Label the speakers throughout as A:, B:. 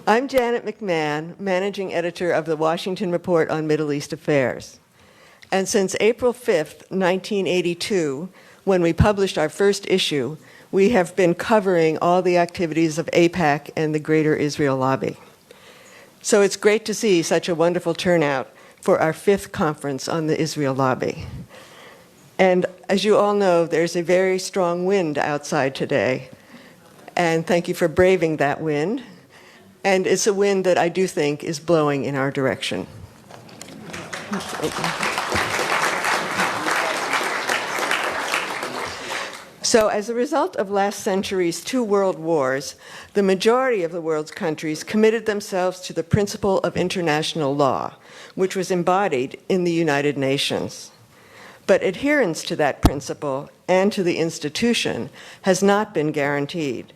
A: I'm Janet McMahon, Managing Editor of the Washington Report on Middle East Affairs. And since April 5th, 1982, when we published our first issue, we have been covering all the activities of AIPAC and the Greater Israel Lobby. So it's great to see such a wonderful turnout for our 5th conference on the Israel Lobby. And as you all know, there's a very strong wind outside today. And thank you for braving that wind. And it's a wind that I do think is blowing in our direction. So as a result of last century's 2 world wars, the majority of the world's countries committed themselves to the principle of international law, which was embodied in the United Nations. But adherence to that principle and to the institution has not been guaranteed,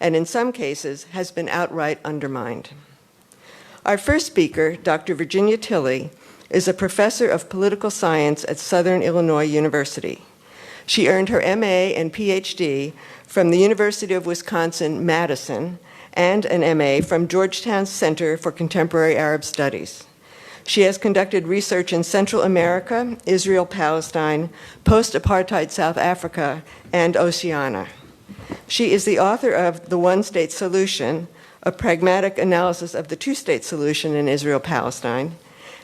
A: and in some cases has been outright undermined. Our first speaker, Dr. Virginia Tilley, is a professor of political science at Southern Illinois University. She earned her MA and Ph.D. from the University of Wisconsin-Madison and an MA from Georgetown's Center for Contemporary Arab Studies. She has conducted research in Central America, Israel-Palestine, post-apartheid South Africa, and Oceania. She is the author of The One-State Solution, a pragmatic analysis of the two-state solution in Israel-Palestine,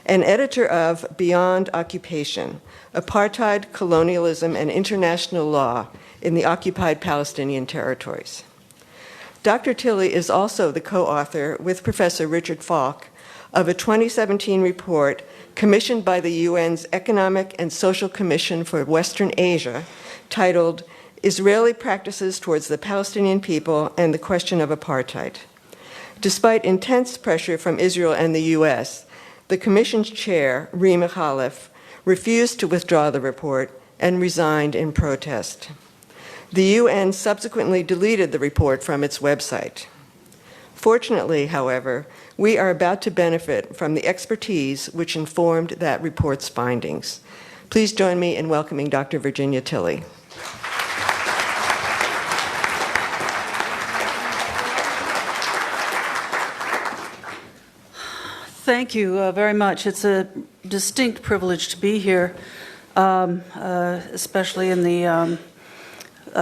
A: and editor of Beyond Occupation, Apartheid, Colonialism and International Law in the Occupied Palestinian Territories. Dr. Tilley is also the co-author with Professor Richard Falk of a 2017 report commissioned by the UN's Economic and Social Commission for Western Asia titled Israeli Practices Towards the Palestinian People and the Question of Apartheid. Despite intense pressure from Israel and the US, the Commission's chair, Rima Khalif, refused to withdraw the report and resigned in protest. The UN subsequently deleted the report from its website. Fortunately, however, we are about to benefit from the expertise which informed that report's findings. Please join me in welcoming Dr. Virginia Tilley.
B: Thank you very much. It's a distinct privilege to be here, especially in the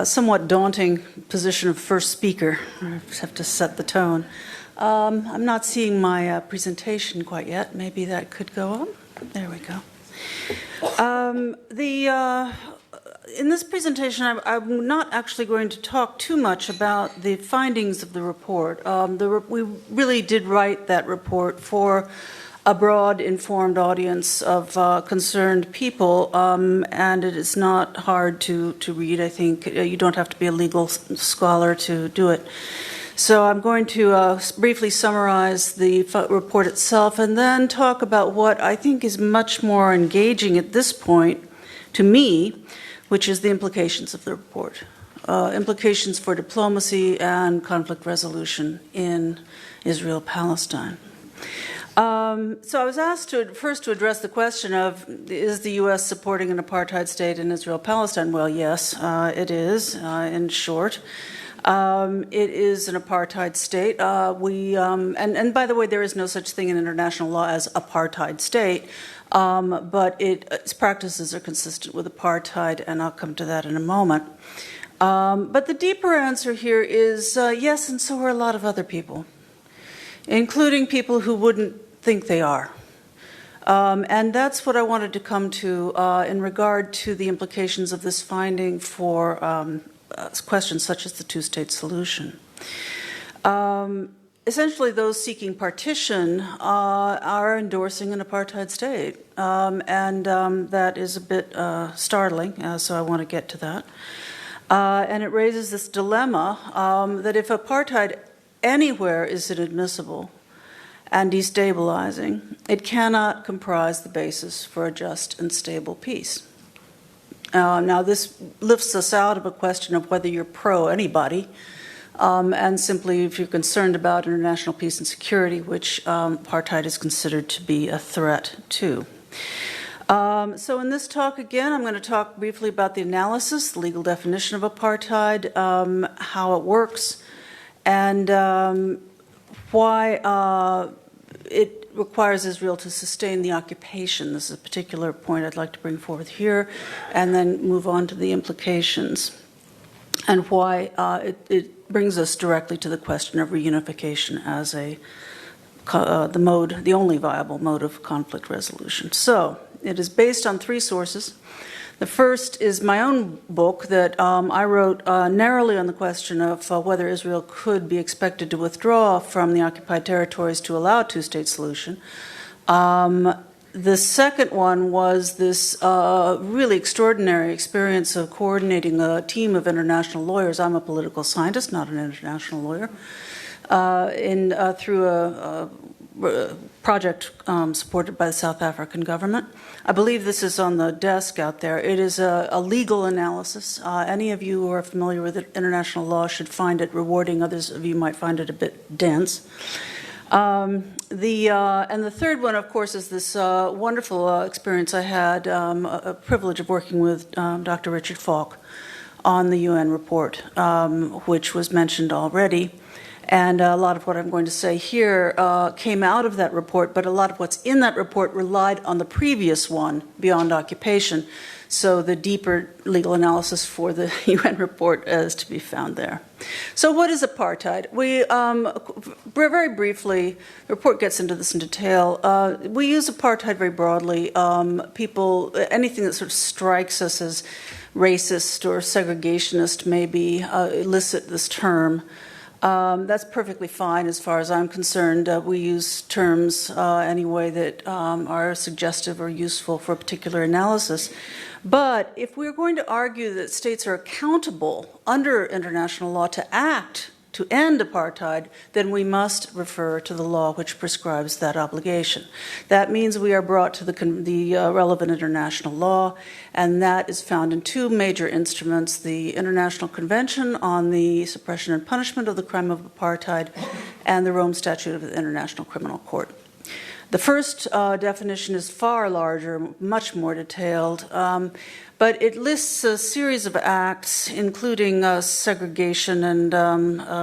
B: somewhat daunting position of first speaker. I have to set the tone. I'm not seeing my presentation quite yet. Maybe that could go up. There we go. In this presentation, I'm not actually going to talk too much about the findings of the report. We really did write that report for a broad, informed audience of concerned people, and it is not hard to read. I think you don't have to be a legal scholar to do it. So I'm going to briefly summarize the report itself and then talk about what I think is much more engaging at this point to me, which is the implications of the report, implications for diplomacy and conflict resolution in Israel-Palestine. So I was asked first to address the question of, is the U.S. supporting an apartheid state in Israel-Palestine? Well, yes, it is, in short. It is an apartheid state. And by the way, there is no such thing in international law as apartheid state. But its practices are consistent with apartheid, and I'll come to that in a moment. But the deeper answer here is yes, and so are a lot of other people, including people who wouldn't think they are. And that's what I wanted to come to in regard to the implications of this finding for questions such as the two-state solution. Essentially, those seeking partition are endorsing an apartheid state, and that is a bit startling, so I want to get to that. And it raises this dilemma that if apartheid anywhere is inadmissible and destabilizing, it cannot comprise the basis for a just and stable peace. Now, this lifts us out of a question of whether you're pro-anybody, and simply if you're concerned about international peace and security, which apartheid is considered to be a threat to. So in this talk, again, I'm going to talk briefly about the analysis, the legal definition of apartheid, how it works, and why it requires Israel to sustain the occupation. This is a particular point I'd like to bring forth here, and then move on to the implications, and why it brings us directly to the question of reunification as the only viable mode of conflict resolution. So it is based on three sources. The first is my own book that I wrote narrowly on the question of whether Israel could be expected to withdraw from the occupied territories to allow a two-state solution. The second one was this really extraordinary experience of coordinating a team of international lawyers. I'm a political scientist, not an international lawyer, through a project supported by the South African government. I believe this is on the desk out there. It is a legal analysis. Any of you who are familiar with international law should find it rewarding. Others of you might find it a bit dense. And the third one, of course, is this wonderful experience I had, a privilege of working with Dr. Richard Falk on the UN report, which was mentioned already. And a lot of what I'm going to say here came out of that report, but a lot of what's in that report relied on the previous one, Beyond Occupation. So the deeper legal analysis for the UN report is to be found there. So what is apartheid? We, very briefly, the report gets into this in detail. We use apartheid very broadly. Anything that sort of strikes us as racist or segregationist maybe elicit this term. That's perfectly fine as far as I'm concerned. We use terms anyway that are suggestive or useful for a particular analysis. But if we're going to argue that states are accountable under international law to act to end apartheid, then we must refer to the law which prescribes that obligation. That means we are brought to the relevant international law, and that is found in two major instruments: the International Convention on the Suppression and Punishment of the Crime of Apartheid and the Rome Statute of the International Criminal Court. The first definition is far larger, much more detailed, but it lists a series of acts, including segregation and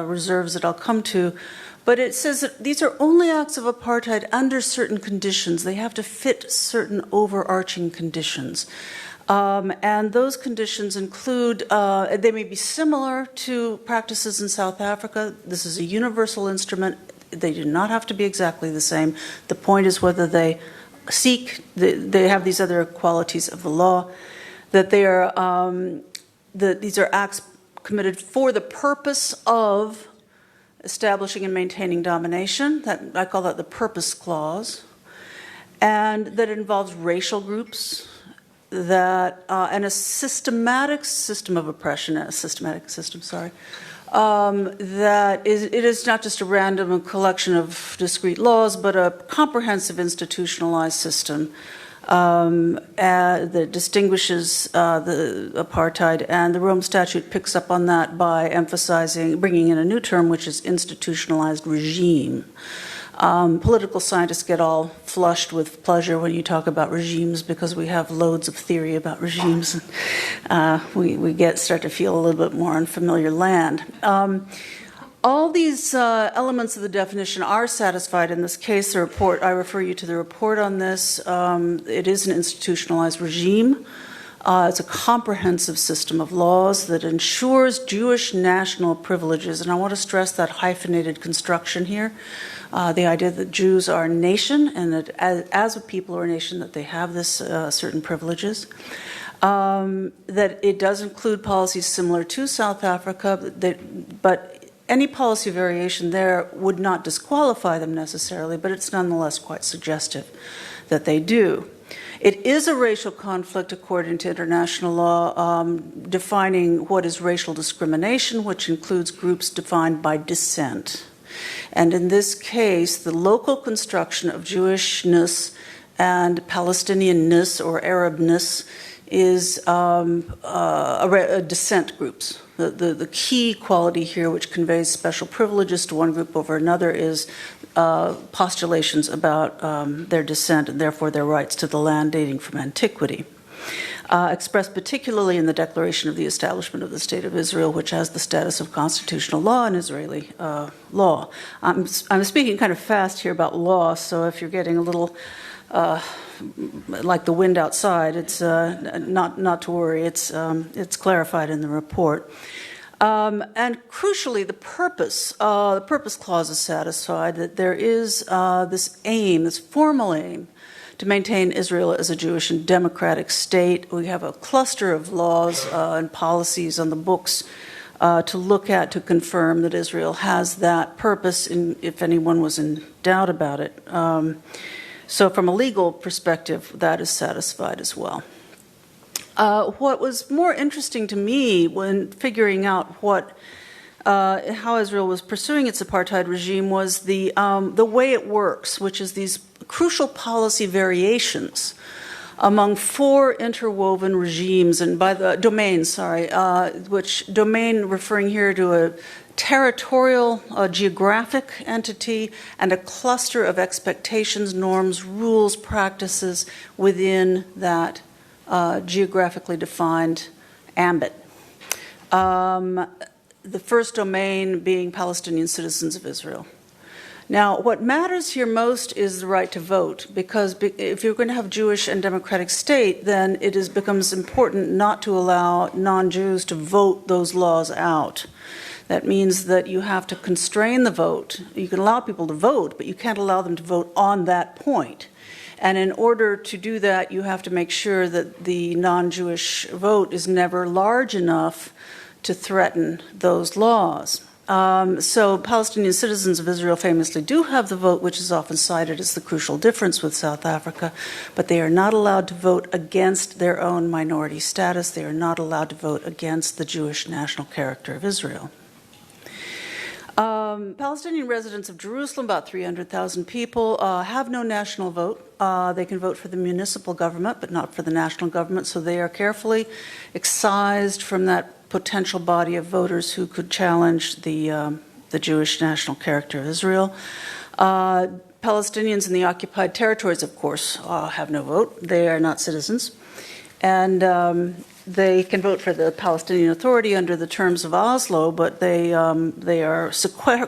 B: reserves that I'll come to. But it says that these are only acts of apartheid under certain conditions. They have to fit certain overarching conditions. And those conditions include, they may be similar to practices in South Africa. This is a universal instrument. They do not have to be exactly the same. The point is whether they they have these other qualities of the law, that they are, that these are acts committed for the purpose of establishing and maintaining domination. I call that the purpose clause, and that it involves racial groups, and a systematic system of oppression, that it is not just a random collection of discrete laws, but a comprehensive institutionalized system that distinguishes the apartheid, and the Rome Statute picks up on that by bringing in a new term, which is institutionalized regime. Political scientists get all flushed with pleasure when you talk about regimes because we have loads of theory about regimes. We start to feel a little bit more on familiar land. All these elements of the definition are satisfied in this case. The report, I refer you to the report on this. It is an institutionalized regime. It's a comprehensive system of laws that ensures Jewish national privileges, and I want to stress that hyphenated construction here. The idea that Jews are a nation, and that as a people or a nation, that they have this certain privileges. That it does include policies similar to South Africa, but any policy variation there would not disqualify them necessarily, but it's nonetheless quite suggestive that they do. It is a racial conflict according to international law, defining what is racial discrimination, which includes groups defined by descent. And in this case, the local construction of Jewishness and Palestinianness or Arabness is descent groups. The key quality here, which conveys special privileges to one group over another, is postulations about their descent and therefore their rights to the land dating from antiquity. expressed particularly in the Declaration of the Establishment of the State of Israel, which has the status of constitutional law in Israeli law. I'm speaking kind of fast here about law, so if you're getting a little like the wind outside, it's not to worry. It's clarified in the report. And crucially, the purpose clause is satisfied, that there is this aim, this formal aim, to maintain Israel as a Jewish and democratic state. We have a cluster of laws and policies on the books to look at to confirm that Israel has that purpose, if anyone was in doubt about it. So from a legal perspective, that is satisfied as well. What was more interesting to me when figuring out how Israel was pursuing its apartheid regime was the way it works, which is these crucial policy variations among four interwoven regimes, and by the domains, which domain referring here to a territorial, geographic entity, and a cluster of expectations, norms, rules, practices within that geographically defined ambit. The first domain being Palestinian citizens of Israel. Now, what matters here most is the right to vote, because if you're going to have a Jewish and democratic state, then it becomes important not to allow non-Jews to vote those laws out. That means that you have to constrain the vote. You can allow people to vote, but you can't allow them to vote on that point. And in order to do that, you have to make sure that the non-Jewish vote is never large enough to threaten those laws. So Palestinian citizens of Israel famously do have the vote, which is often cited as the crucial difference with South Africa, but they are not allowed to vote against their own minority status. They are not allowed to vote against the Jewish national character of Israel. Palestinian residents of Jerusalem, about 300,000 people, have no national vote. They can vote for the municipal government, but not for the national government, so they are carefully excised from that potential body of voters who could challenge the Jewish national character of Israel. Palestinians in the occupied territories, of course, have no vote. They are not citizens. And they can vote for the Palestinian Authority under the terms of Oslo, but they are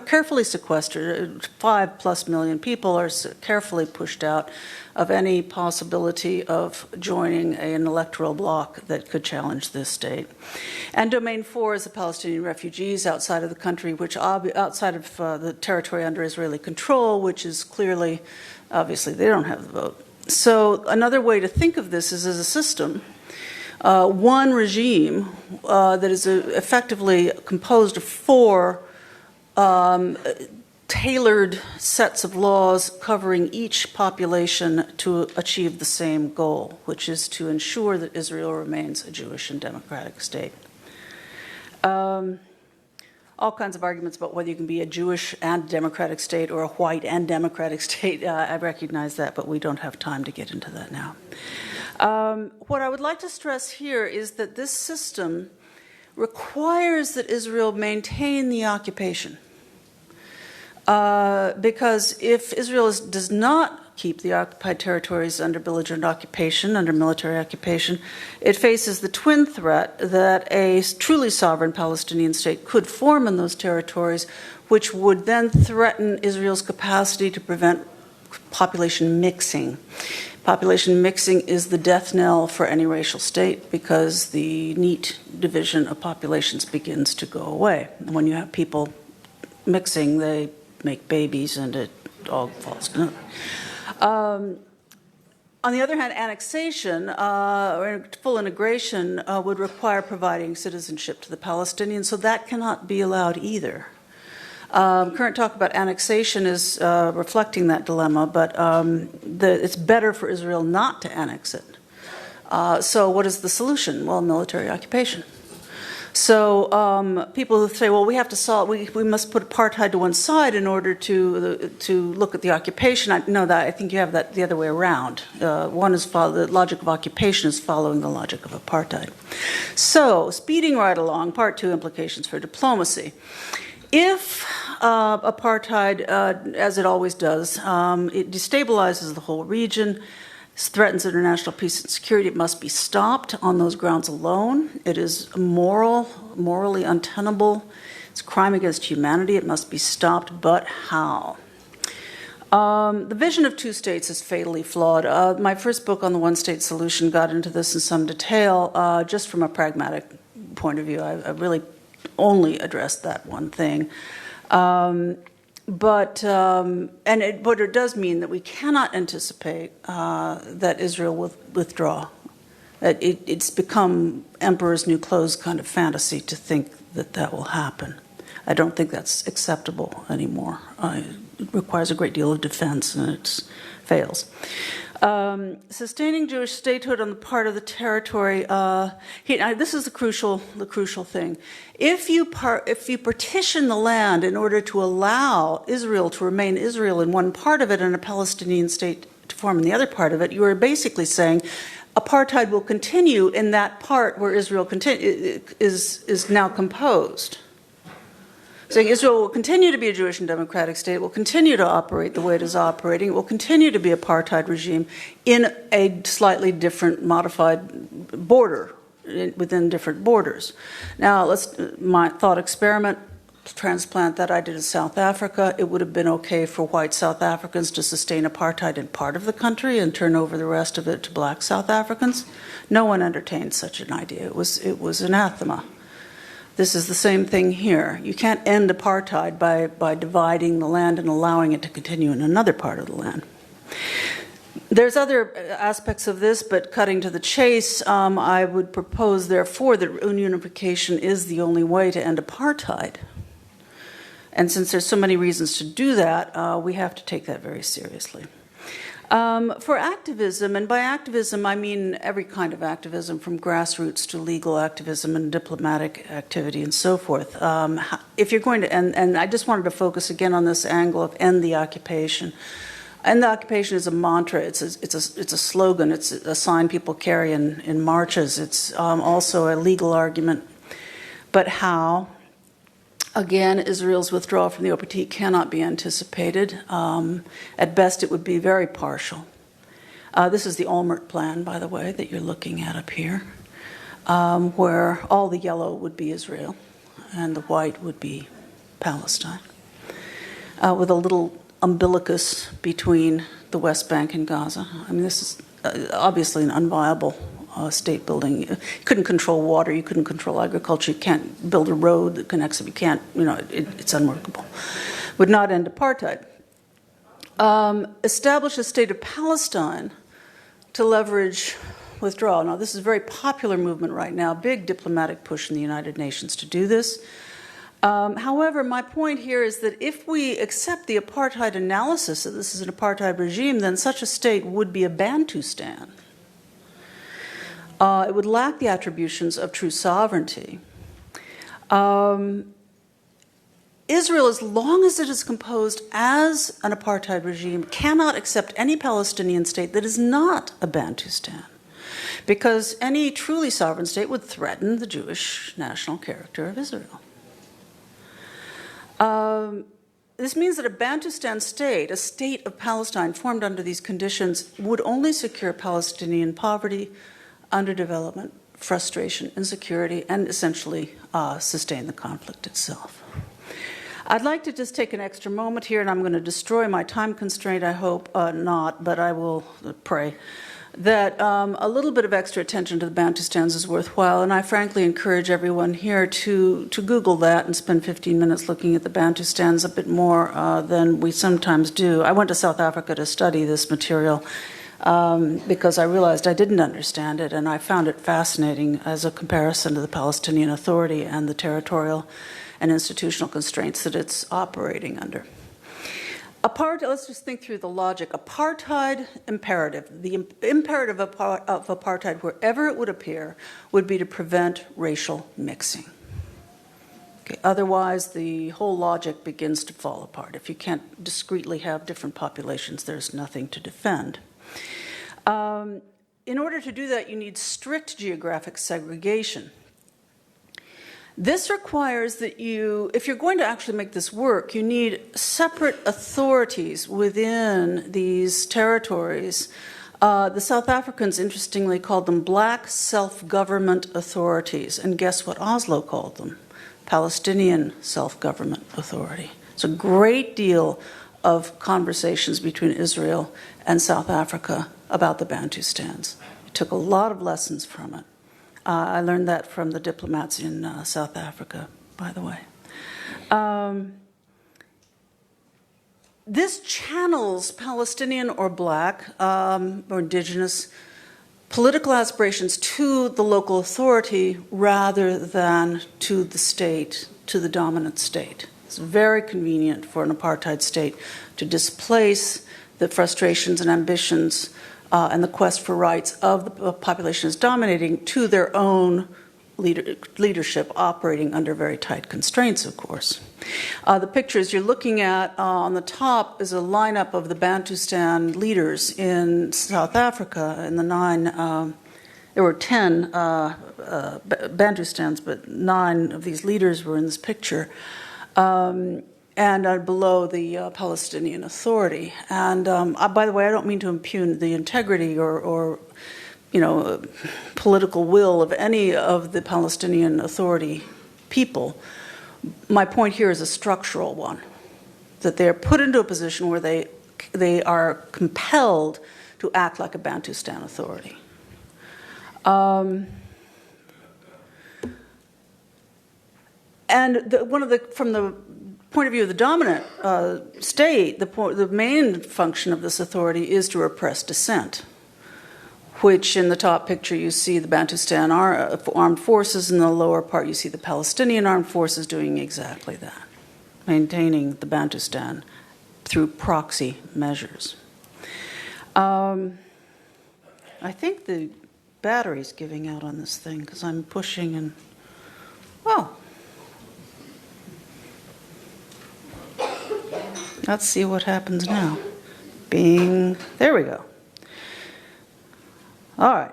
B: carefully sequestered. 5+ million people are carefully pushed out of any possibility of joining an electoral bloc that could challenge this state. And Domain 4 is the Palestinian refugees outside of the country, which outside of the territory under Israeli control, which is clearly, obviously, they don't have the vote. So another way to think of this is as a system. One regime that is effectively composed of four tailored sets of laws covering each population to achieve the same goal, which is to ensure that Israel remains a Jewish and democratic state. All kinds of arguments about whether you can be a Jewish and democratic state or a white and democratic state. I recognize that, but we don't have time to get into that now. What I would like to stress here is that this system requires that Israel maintain the occupation. Because if Israel does not keep the occupied territories under belligerent occupation, under military occupation, it faces the twin threat that a truly sovereign Palestinian state could form in those territories, which would then threaten Israel's capacity to prevent population mixing. Population mixing is the death knell for any racial state because the neat division of populations begins to go away. And when you have people mixing, they make babies and it all falls down. On the other hand, annexation or full integration would require providing citizenship to the Palestinians, so that cannot be allowed either. Current talk about annexation is reflecting that dilemma, but it's better for Israel not to annex it. So what is the solution? Well, military occupation. So people who say, well, we have to solve, we must put apartheid to one side in order to look at the occupation. I think you have that the other way around. One is the logic of occupation is following the logic of apartheid. So speeding right along, part 2, implications for diplomacy. If apartheid, as it always does, it destabilizes the whole region, threatens international peace and security. It must be stopped on those grounds alone. It is immoral, morally untenable. It's a crime against humanity. It must be stopped, but how? The vision of two states is fatally flawed. My first book on the one-state solution got into this in some detail, just from a pragmatic point of view. I really only addressed that one thing. But it does mean that we cannot anticipate that Israel will withdraw. It's become emperor's new clothes kind of fantasy to think that that will happen. I don't think that's acceptable anymore. It requires a great deal of defense, and it fails. Sustaining Jewish statehood on the part of the territory. This is the crucial thing. If you partition the land in order to allow Israel to remain Israel in one part of it and a Palestinian state to form in the other part of it, you are basically saying apartheid will continue in that part where Israel is now composed. Saying Israel will continue to be a Jewish and democratic state, will continue to operate the way it is operating, it will continue to be apartheid regime in a slightly different, modified border, within different borders. Now, my thought experiment, transplant that I did in South Africa. It would have been okay for white South Africans to sustain apartheid in part of the country and turn over the rest of it to black South Africans. No one entertained such an idea. It was anathema. This is the same thing here. You can't end apartheid by dividing the land and allowing it to continue in another part of the land. There's other aspects of this, but cutting to the chase, I would propose, therefore, that reunification is the only way to end apartheid. And since there's so many reasons to do that, we have to take that very seriously. For activism, and by activism I mean every kind of activism, from grassroots to legal activism and diplomatic activity and so forth. If you're going to end, and I just wanted to focus again on this angle of end the occupation. End the occupation is a mantra. It's a slogan. It's a sign people carry in marches. It's also a legal argument. But how? Again, Israel's withdrawal from the OPT cannot be anticipated. At best, it would be very partial. This is the Olmert plan, by the way, that you're looking at up here, where all the yellow would be Israel and the white would be Palestine, with a little umbilicus between the West Bank and Gaza. I mean, this is obviously an unviable state building. You couldn't control water, you couldn't control agriculture, you can't build a road that connects it, you can't, it's unworkable. Would not end apartheid. Establish a state of Palestine to leverage withdrawal. Now, this is a very popular movement right now, big diplomatic push in the United Nations to do this. However, my point here is that if we accept the apartheid analysis that this is an apartheid regime, then such a state would be a Bantustan. It would lack the attributions of true sovereignty. Israel, as long as it is composed as an apartheid regime, cannot accept any Palestinian state that is not a Bantustan, because any truly sovereign state would threaten the Jewish national character of Israel. This means that a Bantustan state, a state of Palestine formed under these conditions, would only secure Palestinian poverty, underdevelopment, frustration, insecurity, and essentially sustain the conflict itself. I'd like to just take an extra moment here, and I'm going to destroy my time constraint, I hope not, but I will pray, that a little bit of extra attention to the Bantustans is worthwhile, and I frankly encourage everyone here to Google that and spend 15 minutes looking at the Bantustans a bit more than we sometimes do. I went to South Africa to study this material because I realized I didn't understand it, and I found it fascinating as a comparison to the Palestinian Authority and the territorial and institutional constraints that it's operating under. Let's just think through the logic. Apartheid imperative. The imperative of apartheid, wherever it would appear, would be to prevent racial mixing. Okay. Otherwise, the whole logic begins to fall apart. If you can't discreetly have different populations, there's nothing to defend. In order to do that, you need strict geographic segregation. This requires that if you're going to actually make this work, you need separate authorities within these territories The South Africans, interestingly, called them black self-government authorities. And guess what Oslo called them? Palestinian self-government authority. It's a great deal of conversations between Israel and South Africa about the Bantustans. I took a lot of lessons from it. I learned that from the diplomats in South Africa, by the way. This channels Palestinian or black or indigenous political aspirations to the local authority rather than to the state, to the dominant state. It's very convenient for an apartheid state to displace the frustrations and ambitions and the quest for rights of the population is dominating to their own leadership operating under very tight constraints, of course. The pictures you're looking at on the top is a lineup of the Bantustan leaders in South Africa in the there were 10 Bantustans, but 9 of these leaders were in this picture. And below the Palestinian Authority. And by the way, I don't mean to impugn the integrity or political will of any of the Palestinian Authority people. My point here is a structural one, that they are put into a position where they are compelled to act like a Bantustan authority. From the point of view of the dominant state, the main function of this authority is to repress dissent, which in the top picture you see the Bantustan armed forces, in the lower part you see the Palestinian armed forces doing exactly that, maintaining the Bantustan through proxy measures. I think the battery's giving out on this thing because I'm pushing and, oh. Let's see what happens now. Bing. There we go. All right.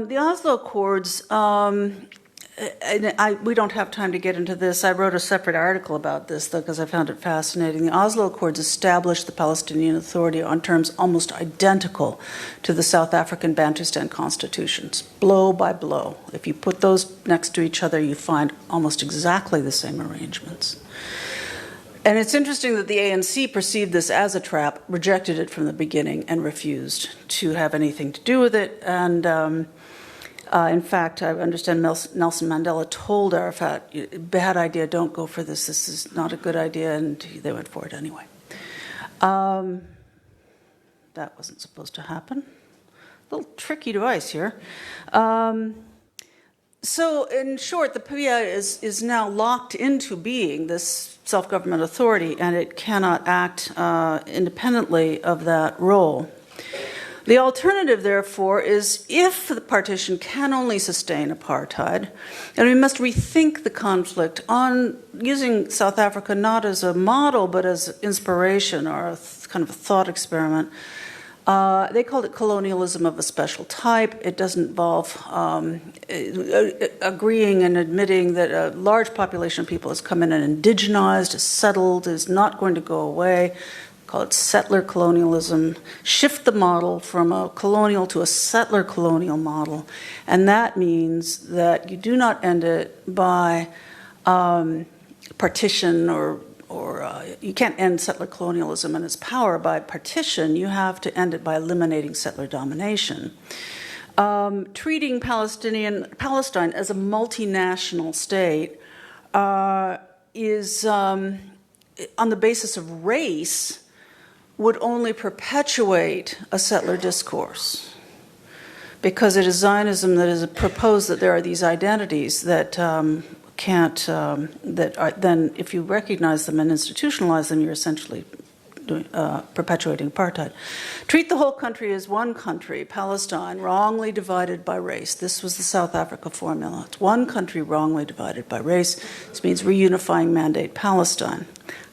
B: The Oslo Accords, we don't have time to get into this. I wrote a separate article about this, though, because I found it fascinating. The Oslo Accords established the Palestinian Authority on terms almost identical to the South African Bantustan constitutions, blow by blow. If you put those next to each other, you find almost exactly the same arrangements. And it's interesting that the ANC perceived this as a trap, rejected it from the beginning, and refused to have anything to do with it. And in fact, I understand Nelson Mandela told Arafat, bad idea, don't go for this is not a good idea, and they went for it anyway. That wasn't supposed to happen. A little tricky device here. So in short, the PA is now locked into being this self-government authority, and it cannot act independently of that role. The alternative, therefore, is if the partition can only sustain apartheid, and we must rethink the conflict on using South Africa not as a model but as inspiration or a kind of a thought experiment. They called it colonialism of a special type. It doesn't involve agreeing and admitting that a large population of people has come in and indigenized, is settled, is not going to go away. Call it settler colonialism. Shift the model from a colonial to a settler colonial model. And that means that you do not end it by partition or you can't end settler colonialism and its power by partition. You have to end it by eliminating settler domination. Treating Palestine as a multinational state is, on the basis of race, would only perpetuate a settler discourse, because it is Zionism that has proposed that there are these identities that then, if you recognize them and institutionalize them, you're essentially perpetuating apartheid. Treat the whole country as one country, Palestine, wrongly divided by race. This was the South Africa formula. It's one country wrongly divided by race. This means reunifying mandate Palestine.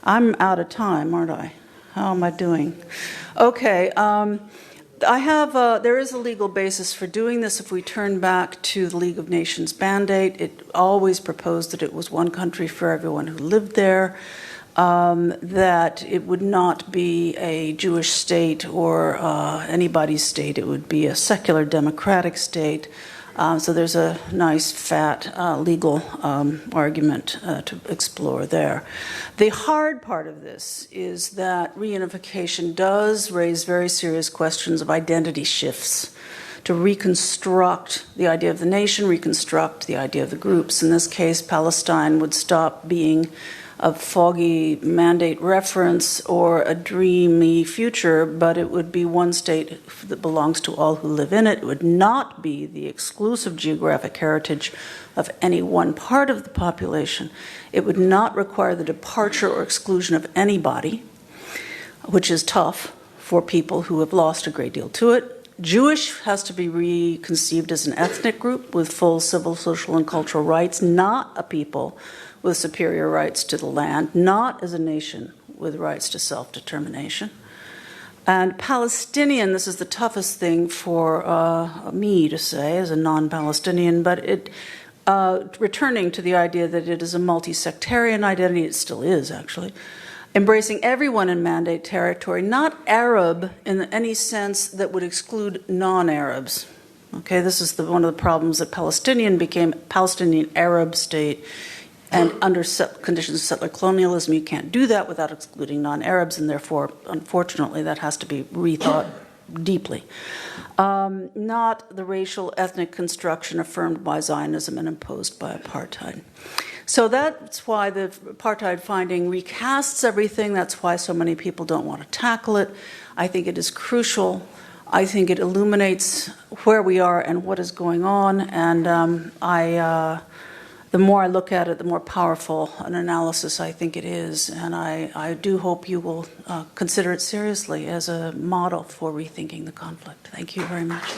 B: I'm out of time, aren't I? How am I doing? Okay. There is a legal basis for doing this. If we turn back to the League of Nations mandate, it always proposed that it was one country for everyone who lived there. that it would not be a Jewish state or anybody's state. It would be a secular democratic state. So there's a nice, fat legal argument to explore there. The hard part of this is that reunification does raise very serious questions of identity shifts, to reconstruct the idea of the nation, reconstruct the idea of the groups. In this case, Palestine would stop being a foggy mandate reference or a dreamy future, but it would be one state that belongs to all who live in it. It would not be the exclusive geographic heritage of any one part of the population. It would not require the departure or exclusion of anybody, which is tough for people who have lost a great deal to it. Jewish has to be reconceived as an ethnic group with full civil, social, and cultural rights, not a people with superior rights to the land, not as a nation with rights to self-determination. And Palestinian, this is the toughest thing for me to say as a non-Palestinian, but it returning to the idea that it is a multi-sectarian identity, it still is actually, embracing everyone in mandate territory, not Arab in any sense that would exclude non-Arabs. Okay, this is one of the problems that Palestinian became a Palestinian Arab state. And under conditions of settler colonialism, you can't do that without excluding non-Arabs, and therefore, unfortunately, that has to be rethought deeply. Not the racial ethnic construction affirmed by Zionism and imposed by apartheid. So that's why the apartheid finding recasts everything. That's why so many people don't want to tackle it. I think it is crucial. I think it illuminates where we are and what is going on, and the more I look at it, the more powerful an analysis I think it is. And I do hope you will consider it seriously as a model for rethinking the conflict. Thank you very much.